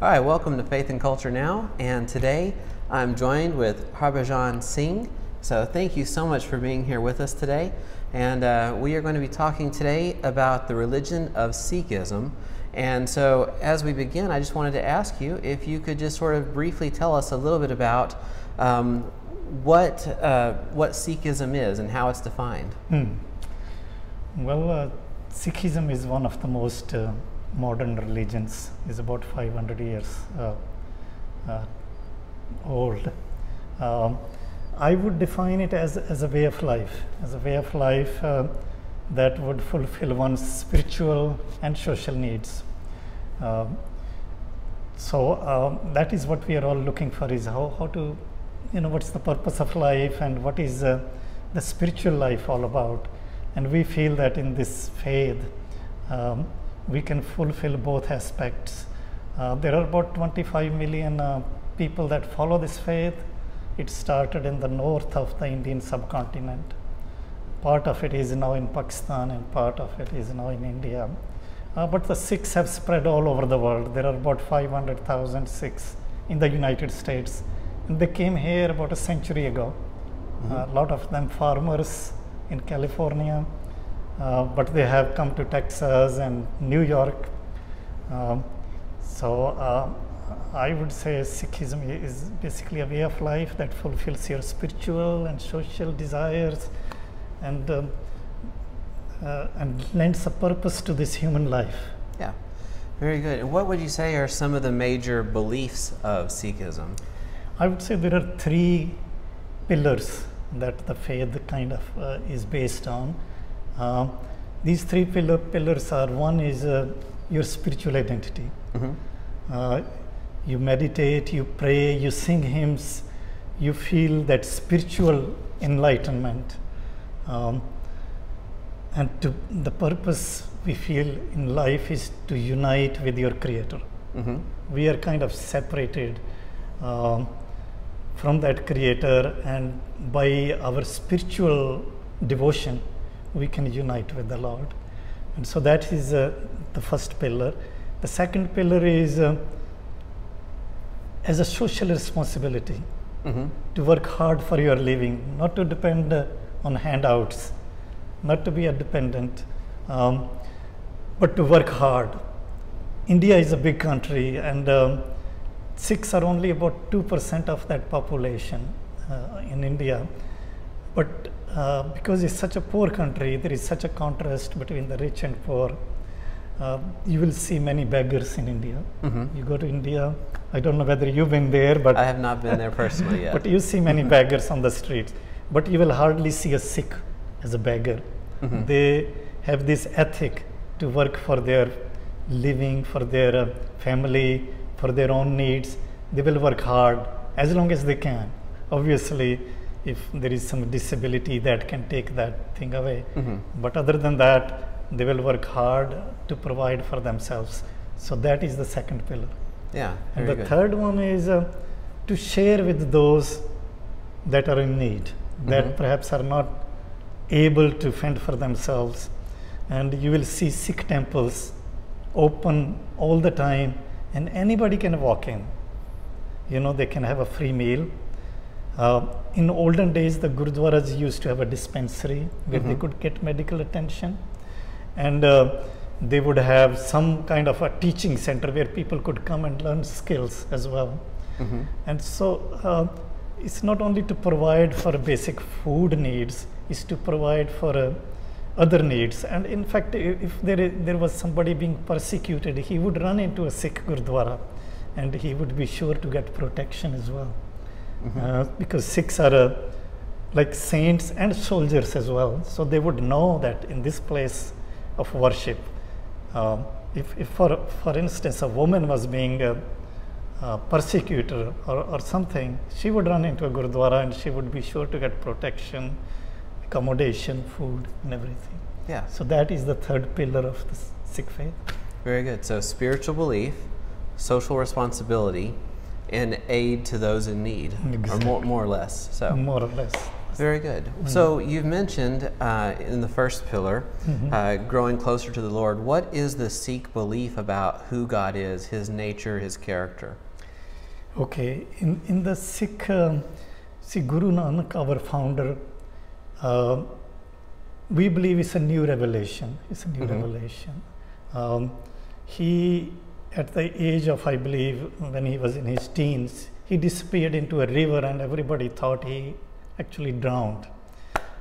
All right, welcome to Faith and Culture Now, and today I'm joined with Harbhajan Singh. So thank you so much for being here with us today. And we are going to be talking today about the religion of Sikhism. And so as we begin, I just wanted to ask you if you could just sort of briefly tell us a little bit about what Sikhism is and how it's defined. Well, Sikhism is one of the most modern religions. Is about 500 years old. I would define it as a way of life, that would fulfill one's spiritual and social needs. So that is what we are all looking for, is how to, what's the purpose of life and what is the spiritual life all about. And we feel that in this faith, we can fulfill both aspects. There are about 25 million people that follow this faith. It started in the north of the Indian subcontinent. Part of it is now in Pakistan and part of it is now in India. But the Sikhs have spread all over the world. There are about 500,000 Sikhs in the United States. And they came here about a century ago. A lot of them farmers in California. But they have come to Texas and New York. So I would say Sikhism is basically a way of life that fulfills your spiritual and social desires and lends a purpose to this human life. Yeah, very good. And what would you say are some of the major beliefs of Sikhism? I would say there are three pillars that the faith kind of is based on. These three pillars are, one is your spiritual identity. You meditate, you pray, you sing hymns, you feel that spiritual enlightenment. And the purpose we feel in life is to unite with your Creator. We are kind of separated from that Creator, and by our spiritual devotion, we can unite with the Lord. And so that is the first pillar. The second pillar is as a social responsibility, to work hard for your living, not to depend on handouts, not to be a dependent, but to work hard. India is a big country, and Sikhs are only about 2% of that population in India. But because it's such a poor country, there is such a contrast between the rich and poor. You will see many beggars in India. You go to India, I don't know whether you've been there, but I have not been there personally yet. But you see many beggars on the streets. But you will hardly see a Sikh as a beggar. They have this ethic to work for their living, for their family, for their own needs. They will work hard as long as they can. Obviously, if there is some disability, that can take that thing away. But other than that, they will work hard to provide for themselves. So that is the second pillar. Yeah, and the third one is to share with those that are in need, that perhaps are not able to fend for themselves. And you will see Sikh temples open all the time, and anybody can walk in. They can have a free meal. In olden days, the Gurudwaras used to have a dispensary where they could get medical attention. And they would have some kind of a teaching center where people could come and learn skills as well. And so it's not only to provide for basic food needs, it's to provide for other needs. And in fact, if there was somebody being persecuted, he would run into a Sikh Gurdwara and he would be sure to get protection as well. Because Sikhs are like saints and soldiers as well. So they would know that in this place of worship, if for instance a woman was being persecuted or something, she would run into a Gurdwara and she would be sure to get protection, accommodation, food and everything. Yeah. So that is the third pillar of the Sikh faith. Very good. So spiritual belief, social responsibility, and aid to those in need, Exactly. or more or less. So more or less. Very good. So you've mentioned in the first pillar, growing closer to the Lord. What is the Sikh belief about who God is, His nature, His character? Okay, in the Sikh, see Guru Nanak, our founder, we believe it's a new revelation. It's a new revelation. He, at the age of, I believe, when he was in his teens, he disappeared into a river and everybody thought he actually drowned.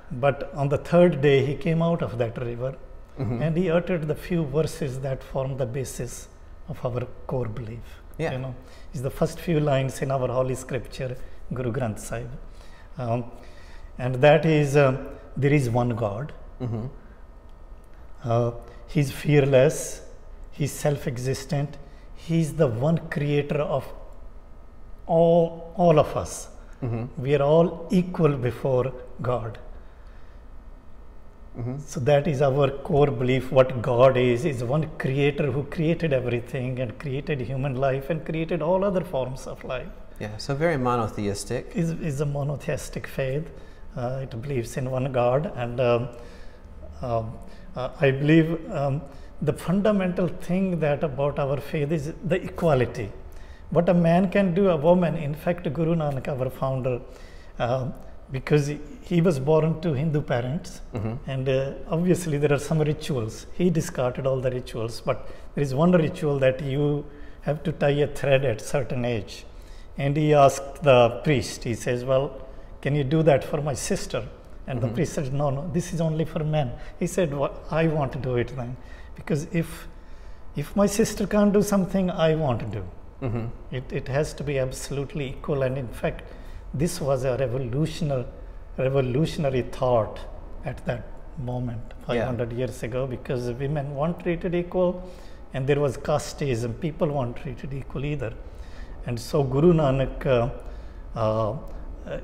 But on the third day, he came out of that river and he uttered the few verses that form the basis of our core belief. Yeah. You know, it's the first few lines in our Holy Scripture, Guru Granth Sahib. And that is, there is one God. He's fearless. He's self-existent. He's the one creator of all of us. We are all equal before God. So that is our core belief. What God is one creator who created everything and created human life and created all other forms of life. Yeah, so very monotheistic. Is a monotheistic faith. It believes in one God, and I believe the fundamental thing that about our faith is the equality. What a man can do, a woman. In fact, Guru Nanak, our founder, because he was born to Hindu parents, and obviously there are some rituals. He discarded all the rituals, but there is one ritual that you have to tie a thread at certain age. And he asked the priest, he says, well, can you do that for my sister? And the priest said, no, this is only for men. He said, well, I want to do it then, because if my sister can't do something, I want to do. It has to be absolutely equal. And in fact, this was a revolutionary thought at that moment, 500 years ago, because women weren't treated equal, and there was casteism. People weren't treated equal either. And so Guru Nanak,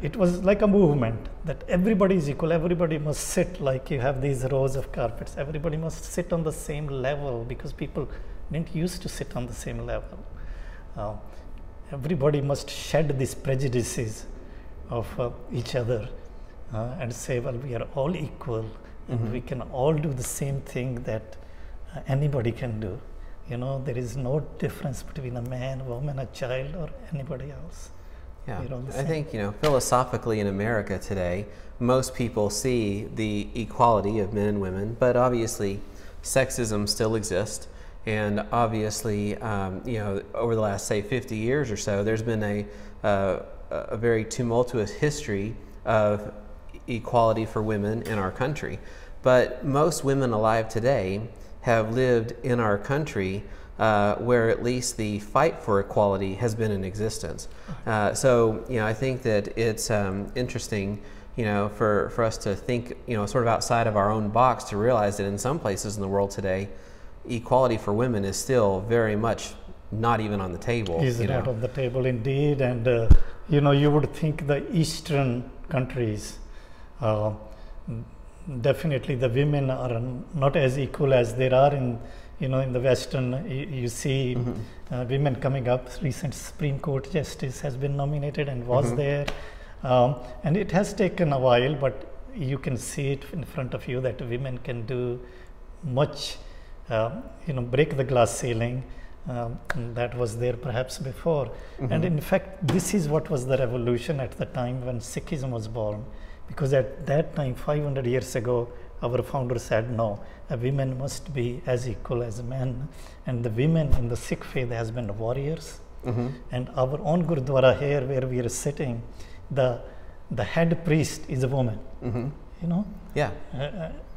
it was like a movement that everybody is equal. Everybody must sit, like you have these rows of carpets. Everybody must sit on the same level, because people didn't used to sit on the same level. Everybody must shed these prejudices of each other and say, well, we are all equal, and we can all do the same thing that anybody can do. You know, there is no difference between a man, a woman, a child, or anybody else. Yeah, I think, philosophically in America today, most people see the equality of men and women, but obviously sexism still exists. And obviously, over the last, say, 50 years or so, there's been a very tumultuous history of equality for women in our country. But most women alive today have lived in our country where at least the fight for equality has been in existence. So, I think that it's interesting, for us to think, sort of outside of our own box, to realize that in some places in the world today, equality for women is still very much not even on the table. Is not on the table, indeed. And you would think the Eastern countries, definitely the women are not as equal as there are in the Western. You see women coming up. Recent Supreme Court justice has been nominated and was there, and it has taken a while, but you can see it in front of you that women can do much. Break the glass ceiling that was there perhaps before. And in fact, this is what was the revolution at the time when Sikhism was born, because at that time, 500 years ago, our founder said, no, a women must be as equal as men. And the women in the Sikh faith has been warriors. And our own Gurdwara here, where we are sitting, the head priest is a woman. Yeah.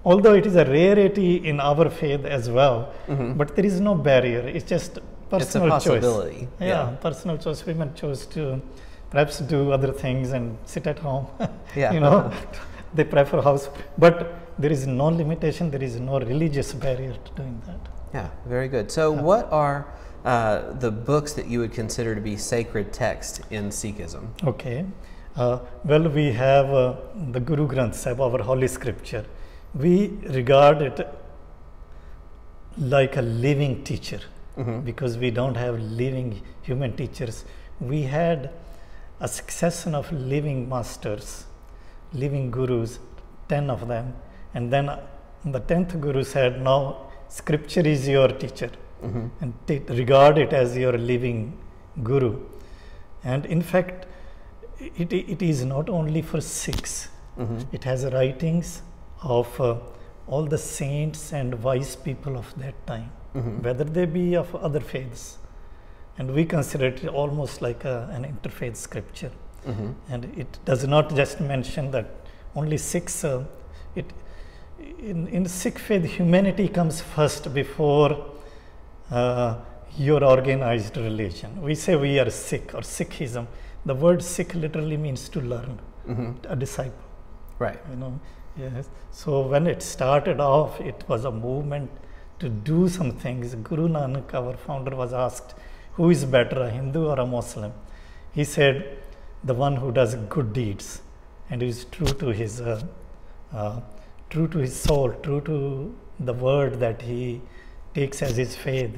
Although it is a rarity in our faith as well, but there is no barrier. It's just personal choice. It's a possibility. Yeah, personal choice. Women chose to perhaps do other things and sit at home. They prefer house. But there is no limitation. There is no religious barrier to doing that. Yeah, very good. So what are the books that you would consider to be sacred text in Sikhism? Okay. Well, we have the Guru Granth Sahib, our Holy Scripture. We regard it like a living teacher, because we don't have living human teachers. We had a succession of living masters living gurus, 10 of them. And then the 10th guru said, now scripture is your teacher, and regard it as your living guru. And in fact, it is not only for Sikhs. It has writings of all the saints and wise people of that time, whether they be of other faiths. And we consider it almost like an interfaith scripture. And it does not just mention that only Sikhs. In Sikh faith, humanity comes first before your organized religion. We say we are Sikh or Sikhism. The word Sikh literally means to learn, a disciple. Right. Yes. So when it started off, it was a movement to do some things. Guru Nanak, our founder, was asked, who is better, a Hindu or a Muslim? He said, the one who does good deeds and is true to his soul, true to the word that he takes as his faith.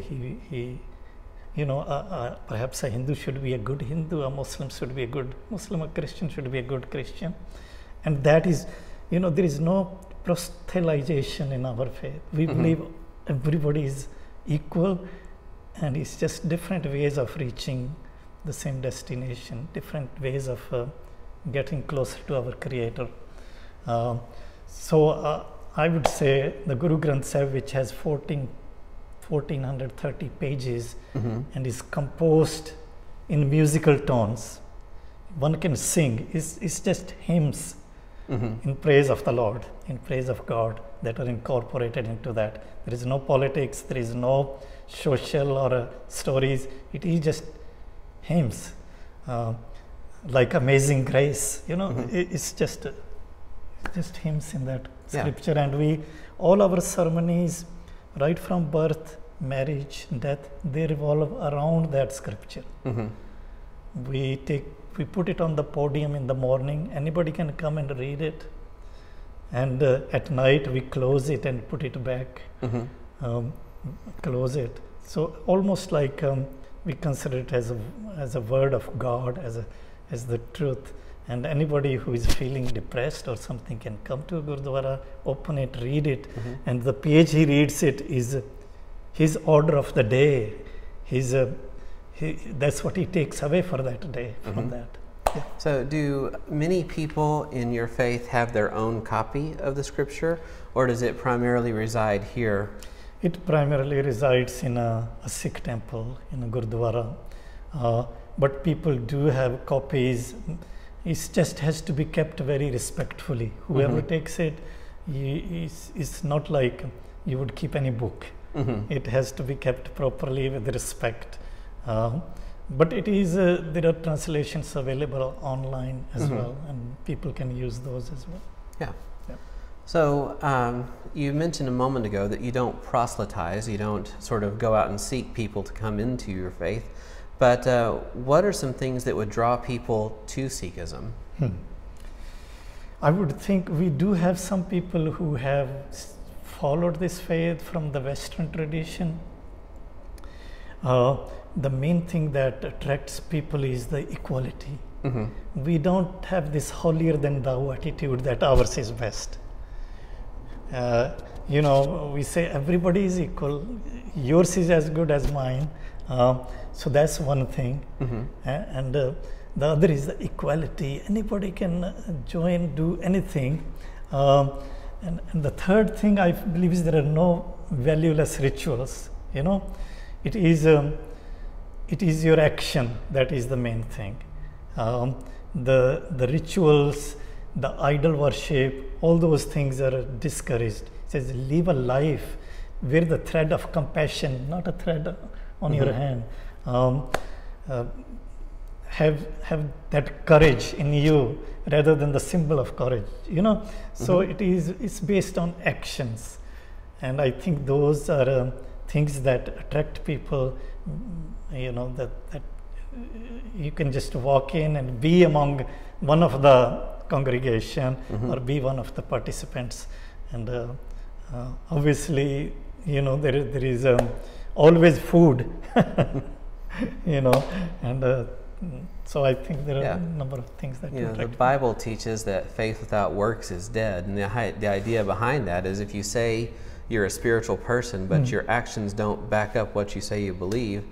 Perhaps a Hindu should be a good Hindu, a Muslim should be a good Muslim, a Christian should be a good Christian. And that is, there is no proselytization in our faith. We believe everybody is equal, and it's just different ways of reaching the same destination, different ways of getting closer to our Creator. So I would say the Guru Granth Sahib, which has 1430 pages and is composed in musical tones, one can sing. It's just hymns in praise of the Lord, in praise of God, that are incorporated into that. There is no politics, there is no social or stories. It is just hymns, like Amazing Grace. It's just hymns in that scripture. And all our ceremonies, right from birth, marriage, death, they revolve around that scripture. We put it on the podium in the morning. Anybody can come and read it, and at night we close it and put it back. Close it. So almost like we consider it as a word of God, as the truth. And anybody who is feeling depressed or something can come to Gurdwara, open it, read it, and the page he reads it is his order of the day. That's what he takes away for that day from that. Yeah. So do many people in your faith have their own copy of the scripture, or does it primarily reside here? It primarily resides in a Sikh temple, in a Gurdwara. But people do have copies. It just has to be kept very respectfully. Whoever takes it, it's not like you would keep any book. It has to be kept properly with respect. But it is there are translations available online as well, and people can use those as well. Yeah. So you mentioned a moment ago that you don't proselytize, you don't sort of go out and seek people to come into your faith. But what are some things that would draw people to Sikhism? I would think we do have some people who have followed this faith from the Western tradition. The main thing that attracts people is the equality. We don't have this holier than thou attitude that ours is best. We say everybody is equal, yours is as good as mine. So that's one thing. And the other is the equality. Anybody can join, do anything. And the third thing I believe is there are no valueless rituals. It is your action that is the main thing. The rituals, the idol worship, all those things are discouraged. It says live a life where the thread of compassion, not a thread on your hand. Have that courage in you rather than the symbol of courage. So it's based on actions, and I think those are things that attract people. That you can just walk in and be among one of the congregation or be one of the participants, and obviously there is always food. And So I think there are Yeah. a number of things that You know, the attract me. Bible teaches that faith without works is dead, and the idea behind that is if you say you're a spiritual person, but your actions don't back up what you say you believe,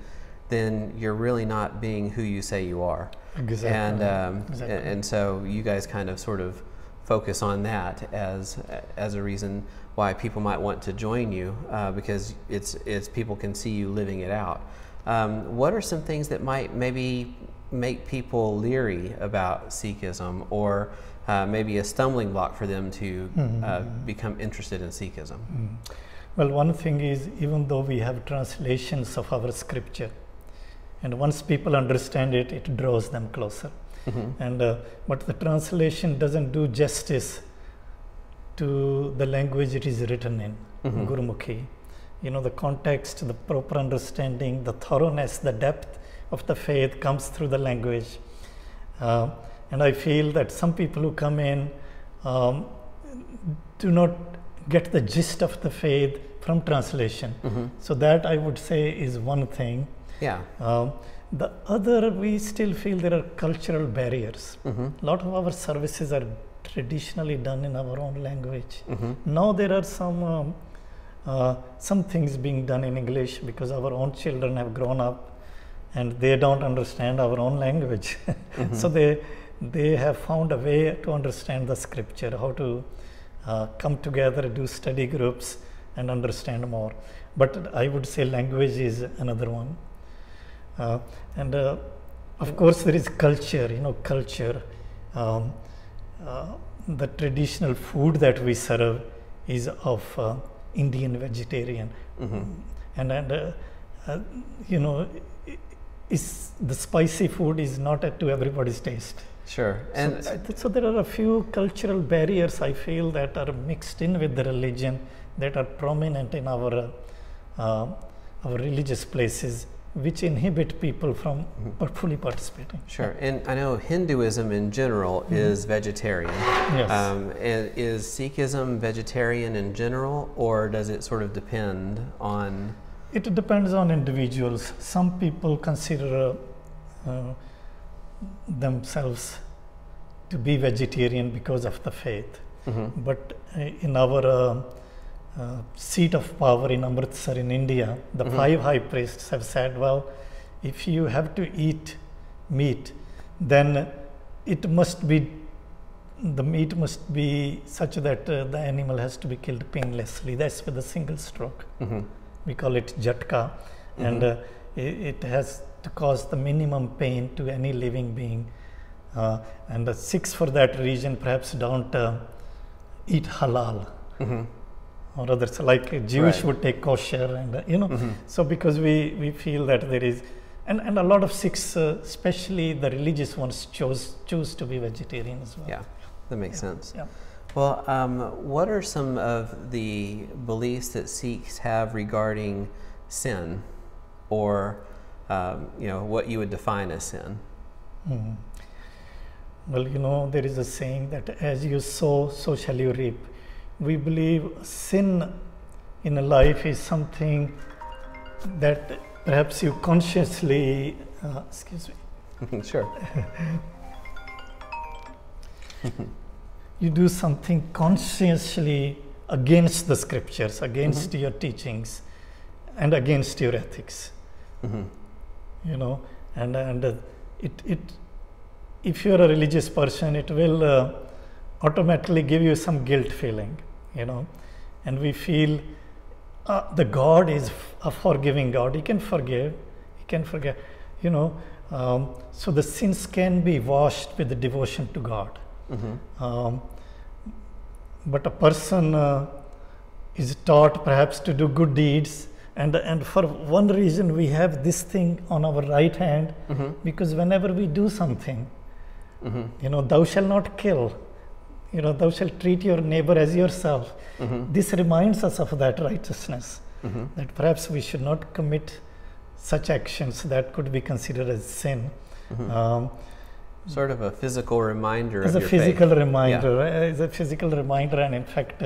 then you're really not being who you say you are. Exactly. Exactly. And so you guys kind of sort of focus on that as a reason why people might want to join you, because it's people can see you living it out. What are some things that might maybe make people leery about Sikhism, or maybe a stumbling block for them to become interested in Sikhism? Well, one thing is, even though we have translations of our scripture, and once people understand it, it draws them closer. And but the translation doesn't do justice to the language it is written in, Gurumukhi. You know, the context, the proper understanding, the thoroughness, the depth of the faith comes through the language. And I feel that some people who come in do not get the gist of the faith from translation. So that, I would say, is one thing. Yeah. The other, we still feel there are cultural barriers. A lot of our services are traditionally done in our own language. Now there are some things being done in English because our own children have grown up and they don't understand our own language. So they have found a way to understand the scripture, how to come together, do study groups and understand more. But I would say language is another one. And of course there is culture, you know, culture. The traditional food that we serve is of Indian vegetarian. And you know, the spicy food is not to everybody's taste. Sure. And So there are a few cultural barriers, I feel, that are mixed in with the religion, that are prominent in our religious places, which inhibit people from fully participating. Sure. And I know Hinduism in general is vegetarian. Yes. And is Sikhism vegetarian in general, or does it sort of depend on? It depends on individuals. Some people consider themselves to be vegetarian because of the faith. But in our seat of power in Amritsar in India, the 5 high priests have said, well, if you have to eat meat, then the meat must be such that the animal has to be killed painlessly. That's with a single stroke. We call it jatka, and it has to cause the minimum pain to any living being. And the Sikhs for that reason perhaps don't eat halal. Or others, like Jewish would take kosher, and you know, so because we feel that there is, and a lot of Sikhs, especially the religious ones, choose to be vegetarian as well. Yeah, that makes sense. Yeah. Well, what are some of the beliefs that Sikhs have regarding sin, or you know, what you would define as sin? Well, you know, there is a saying that as you sow, so shall you reap. We believe sin in a life is something that perhaps you consciously, excuse me. Sure. You do something consciously against the scriptures, against your teachings, and against your ethics. You know, and if you are a religious person, it will automatically give you some guilt feeling, you know, and we feel the God is a forgiving God. He can forgive, you know. So the sins can be washed with the devotion to God. But a person is taught perhaps to do good deeds, and for one reason we have this thing on our right hand, because whenever we do something, you know, thou shalt not kill, you know, thou shalt treat your neighbor as yourself. This reminds us of that righteousness, that perhaps we should not commit such actions that could be considered as sin. Sort of a physical reminder as of a your physical faith. reminder, as a physical reminder, and in fact,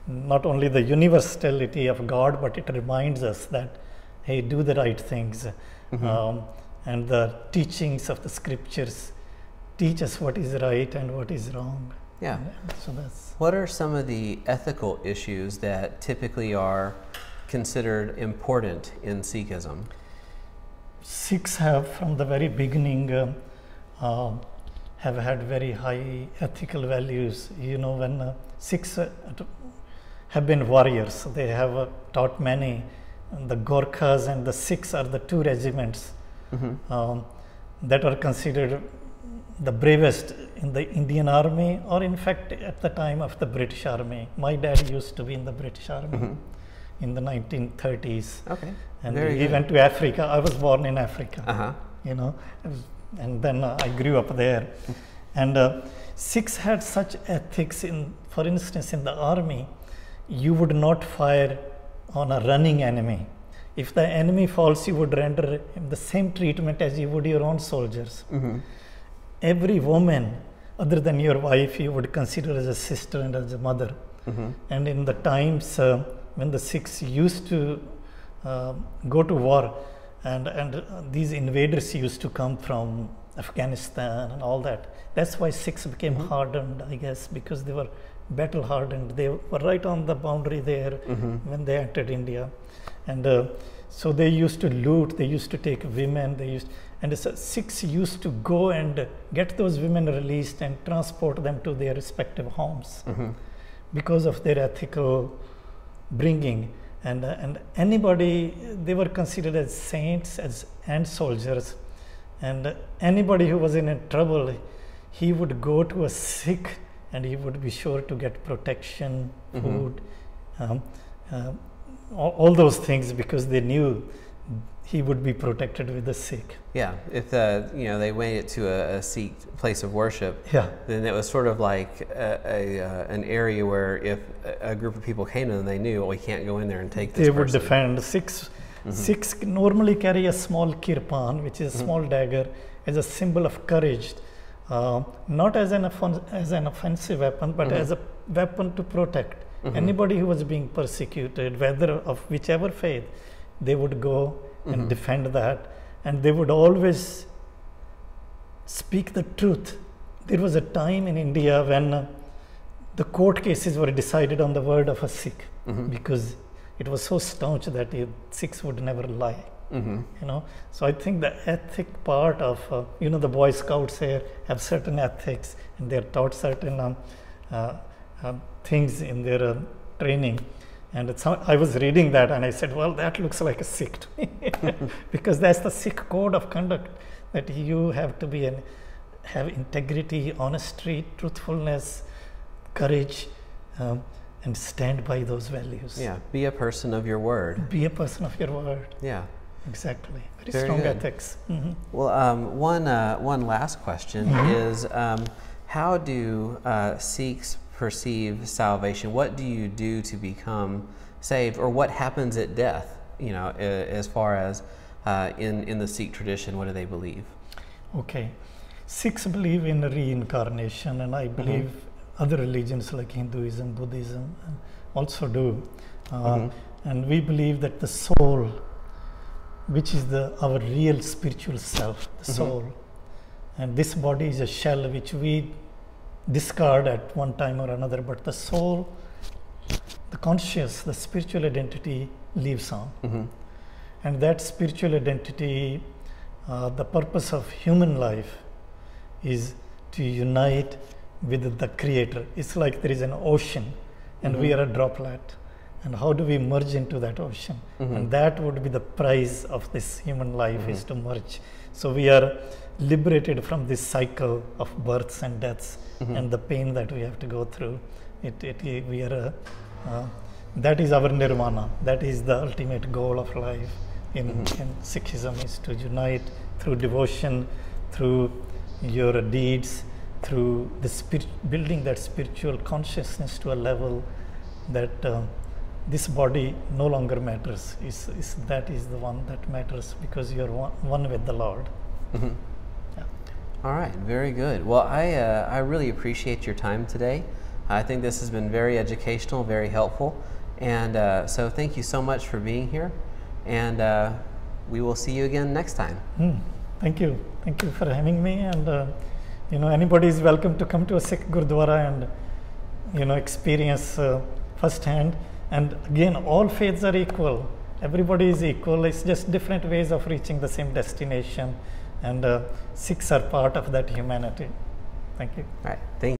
not only the universality of God, but it reminds us that, hey, do the right things, and the teachings of the scriptures teach us what is right and what is wrong. Yeah. And so that's What are some of the ethical issues that typically are considered important in Sikhism? Sikhs have from the very beginning have had very high ethical values. You know, when Sikhs have been warriors, they have taught many. The Gorkhas and the Sikhs are the two regiments that are considered the bravest in the Indian army, or in fact at the time of the British army. My dad used to be in the British army in the 1930s. Okay. And Very he good. went to Africa. I was born in Africa, Uh-huh. you know, and then I grew up there. And Sikhs had such ethics in, for instance, in the army, you would not fire on a running enemy. If the enemy falls, you would render him the same treatment as you would your own soldiers. Every woman, other than your wife, you would consider as a sister and as a mother. And in the times when the Sikhs used to go to war, and these invaders used to come from Afghanistan and all that. That's why Sikhs became hardened, I guess, because they were battle hardened. They were right on the boundary there when they entered India. And so they used to loot, they used to take women, and the Sikhs used to go and get those women released and transport them to their respective homes because of their ethical bringing. And anybody, they were considered as saints and soldiers. And anybody who was in trouble, he would go to a Sikh and he would be sure to get protection, food, all those things, because they knew he would be protected with the Sikh. Yeah, if they made it to a Sikh place of worship, Yeah. then it was sort of like an area where if a group of people came to them, they knew, well, we can't go in there and take this They would person. defend. Sikhs normally carry a small kirpan, which is a small dagger, as a symbol of courage, not as an offensive weapon, but as a weapon to protect anybody who was being persecuted, whether of whichever faith. They would go and defend that, and they would always speak the truth. There was a time in India when the court cases were decided on the word of a Sikh, because it was so staunch that Sikhs would never lie. You know, so I think the ethic part of the Boy Scouts here have certain ethics, and they're taught certain things in their training. And I was reading that and I said, well, that looks like a Sikh to me, because that's the Sikh code of conduct, that you have to have integrity, honesty, truthfulness, courage, and stand by those values. Yeah, be a person of your word. Be a person of your word. Yeah. Exactly. Very Very strong good. ethics. Well, one last question is, how do Sikhs perceive salvation? What do you do to become saved, or what happens at death? You know, as far as in the Sikh tradition, what do they believe? Okay. Sikhs believe in reincarnation, and I believe other religions like Hinduism, Buddhism also do. And we believe that the soul, which is our real spiritual self, the soul, and this body is a shell which we discard at one time or another, but the soul, the conscious, the spiritual identity lives on. And that spiritual identity, the purpose of human life is to unite with the Creator. It's like there is an ocean and we are a droplet. And how do we merge into that ocean? And that would be the prize of this human life, is to merge. So we are liberated from this cycle of births and deaths and the pain that we have to go through. That is our nirvana. That is the ultimate goal of life in Sikhism, is to unite through devotion, through your deeds, through the building that spiritual consciousness to a level that this body no longer matters. That is the one that matters, because you are one with the Lord. Yeah. All right, very good. Well, I really appreciate your time today. I think this has been very educational, very helpful, and so thank you so much for being here, and we will see you again next time. Thank you. Thank you for having me. And anybody is welcome to come to a Sikh Gurdwara and experience firsthand. And again, all faiths are equal. Everybody is equal. It's just different ways of reaching the same destination. And Sikhs are part of that humanity. Thank you. All right. Thank you.